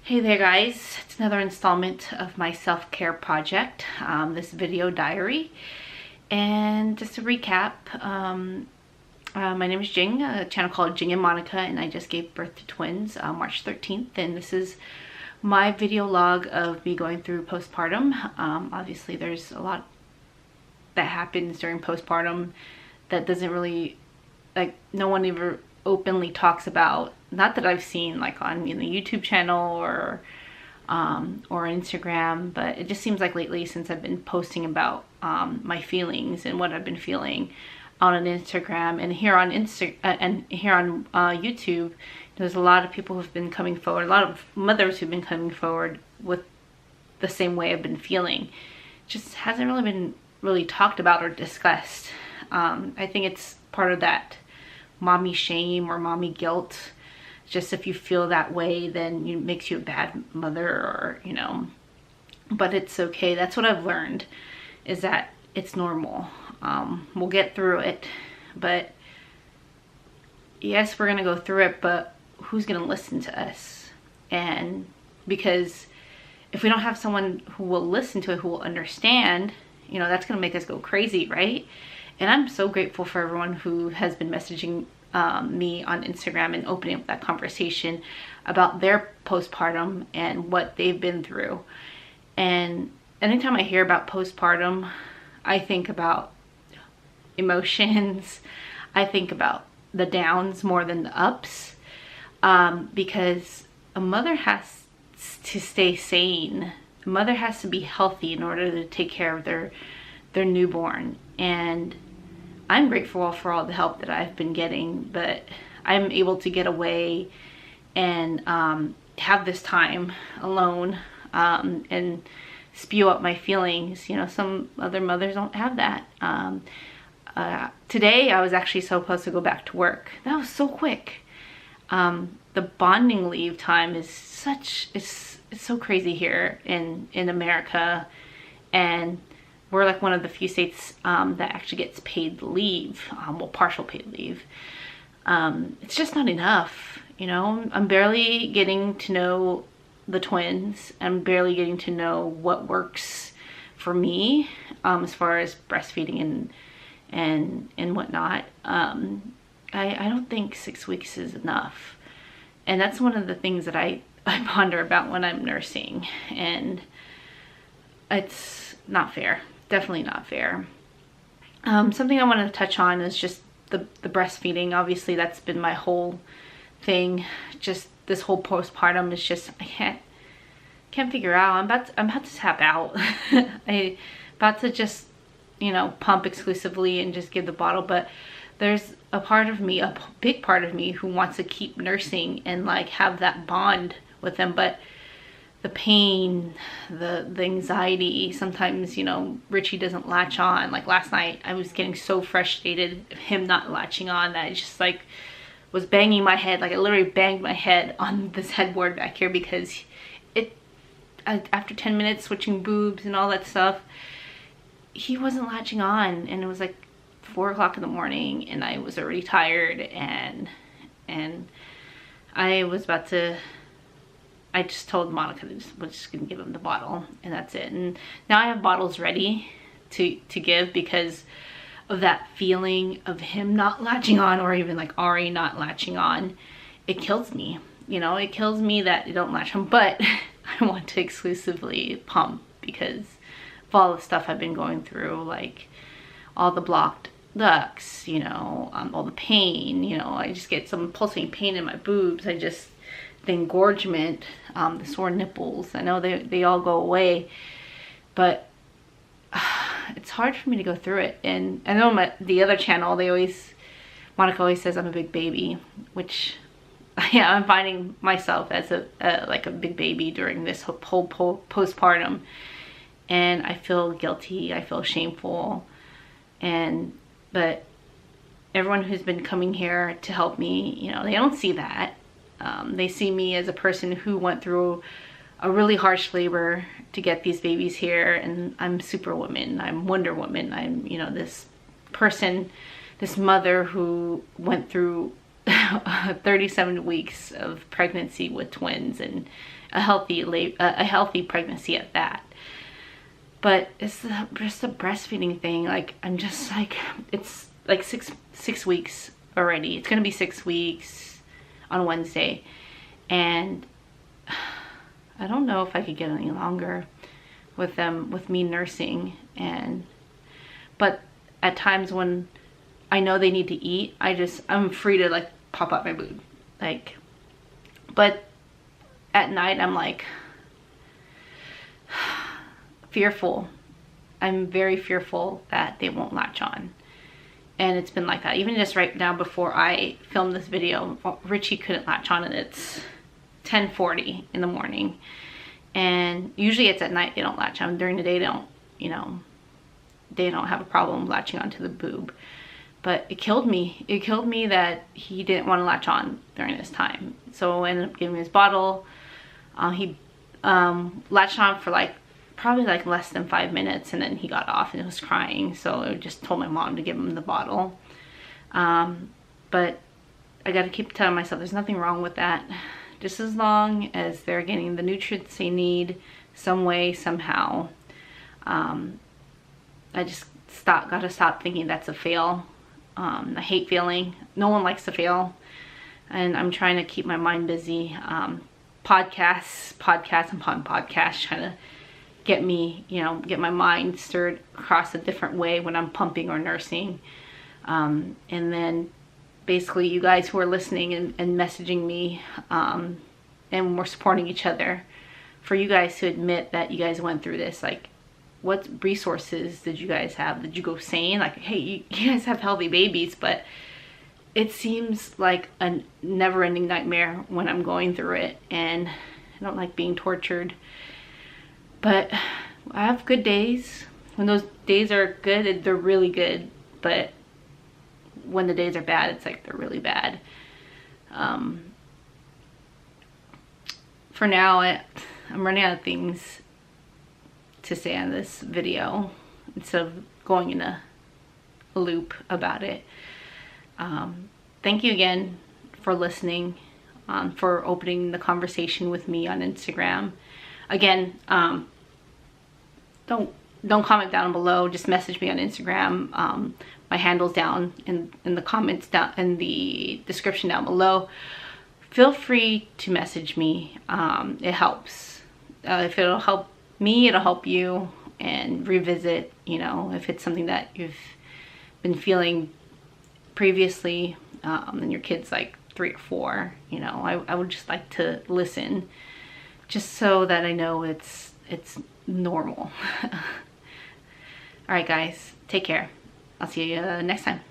Hey there guys, it's another installment of my self-care project, this video diary. And just to recap, my name is Jing, a channel called Jing and Monica, and I just gave birth to twins March 13th, and this is my video log of me going through postpartum. Obviously there's a lot that happens during postpartum that doesn't really, like, no one ever openly talks about. Not that I've seen, like, on the YouTube channel or Instagram, but it just seems like lately, since I've been posting about my feelings and what I've been feeling on Instagram and here on YouTube, there's a lot of people who've been coming forward, a lot of mothers who've been coming forward with the same way I've been feeling. It just hasn't really been talked about or discussed. I think it's part of that mommy shame or mommy guilt. Just if you feel that way, then it makes you a bad mother, or but it's okay. That's what I've learned, is that it's normal. We'll get through it, but yes, we're gonna go through it, but who's gonna listen to us? And because if we don't have someone who will listen to it, who will understand, that's gonna make us go crazy, right? And I'm so grateful for everyone who has been messaging me on Instagram and opening up that conversation about their postpartum and what they've been through. And anytime I hear about postpartum, I think about emotions. I think about the downs more than the ups, because a mother has to stay sane. A mother has to be healthy in order to take care of their newborn. And I'm grateful for all the help that I've been getting, but I'm able to get away and have this time alone and spew out my feelings. Some other mothers don't have that. Today I was actually supposed to go back to work. That was so quick. The bonding leave time is it's so crazy here in America, and we're like one of the few states that actually gets paid leave, well, partial paid leave. It's just not enough, I'm barely getting to know the twins. I'm barely getting to know what works for me as far as breastfeeding and whatnot. I don't think 6 weeks is enough. And that's one of the things that I ponder about when I'm nursing. And it's not fair. Definitely not fair. Something I want to touch on is just the breastfeeding. Obviously that's been my whole thing. Just this whole postpartum is just, I can't figure out. I'm about to tap out. I'm about to just pump exclusively and just give the bottle, but there's a part of me, a big part of me, who wants to keep nursing and like have that bond with them. But the pain, the anxiety, sometimes, Richie doesn't latch on. Like last night, I was getting so frustrated of him not latching on that I just like was banging my head. Like I literally banged my head on this headboard back here because after 10 minutes switching boobs and all that stuff, he wasn't latching on, and it was like 4 o'clock in the morning and I was already tired, and I was about to, I just told Monica that I was just gonna give him the bottle and that's it. And now I have bottles ready to give because of that feeling of him not latching on, or even like Ari not latching on. It kills me, it kills me that you don't latch on, but I want to exclusively pump because of all the stuff I've been going through, like all the blocked ducts, all the pain, I just get some pulsating pain in my boobs. The engorgement, the sore nipples. I know they all go away, but it's hard for me to go through it. And I know the other channel, Monica always says I'm a big baby, which yeah, I'm finding myself as like a big baby during this whole postpartum, and I feel guilty, I feel shameful, but everyone who's been coming here to help me, they don't see that. They see me as a person who went through a really harsh labor to get these babies here, and I'm Superwoman, I'm Wonder Woman, I'm this person, this mother who went through 37 weeks of pregnancy with twins, and a healthy pregnancy at that. But it's just the breastfeeding thing. Like, I'm just like, it's like six weeks already. It's gonna be 6 weeks on Wednesday, and I don't know if I could get any longer with me nursing. But at times when I know they need to eat, I'm free to like pop up my boob, like. But at night I'm like fearful. I'm very fearful that they won't latch on. And it's been like that. Even just right now before I filmed this video, Richie couldn't latch on, and it's 10:40 in the morning. And usually it's at night they don't latch on. During the day they don't, they don't have a problem latching onto the boob. But it killed me. It killed me that he didn't want to latch on during this time. So I ended up giving him his bottle. He latched on for like probably like less than 5 minutes, and then he got off and was crying. So I just told my mom to give him the bottle. But I got to keep telling myself there's nothing wrong with that. Just as long as they're getting the nutrients they need some way, somehow. I just gotta stop thinking that's a fail. I hate failing. No one likes to fail. And I'm trying to keep my mind busy. Podcasts upon podcasts, trying to get me, get my mind stirred across a different way when I'm pumping or nursing. And then basically you guys who are listening and messaging me, and we're supporting each other, for you guys to admit that you guys went through this. Like, what resources did you guys have? Did you go saying like, hey, you guys have healthy babies? But it seems like a never-ending nightmare when I'm going through it, and I don't like being tortured. But I have good days. When those days are good, they're really good. But when the days are bad, it's like they're really bad. For now, I'm running out of things to say on this video instead of going in a loop about it. Thank you again for listening, for opening the conversation with me on Instagram. Again, don't comment down below. Just message me on Instagram. My handle's down in the comments, down in the description down below. Feel free to message me. It helps. If it'll help me, it'll help you, and revisit, if it's something that you've been feeling previously, and your kid's like 3 or 4, I would just like to listen, just so that I know it's normal. All right, guys, take care. I'll see you next time.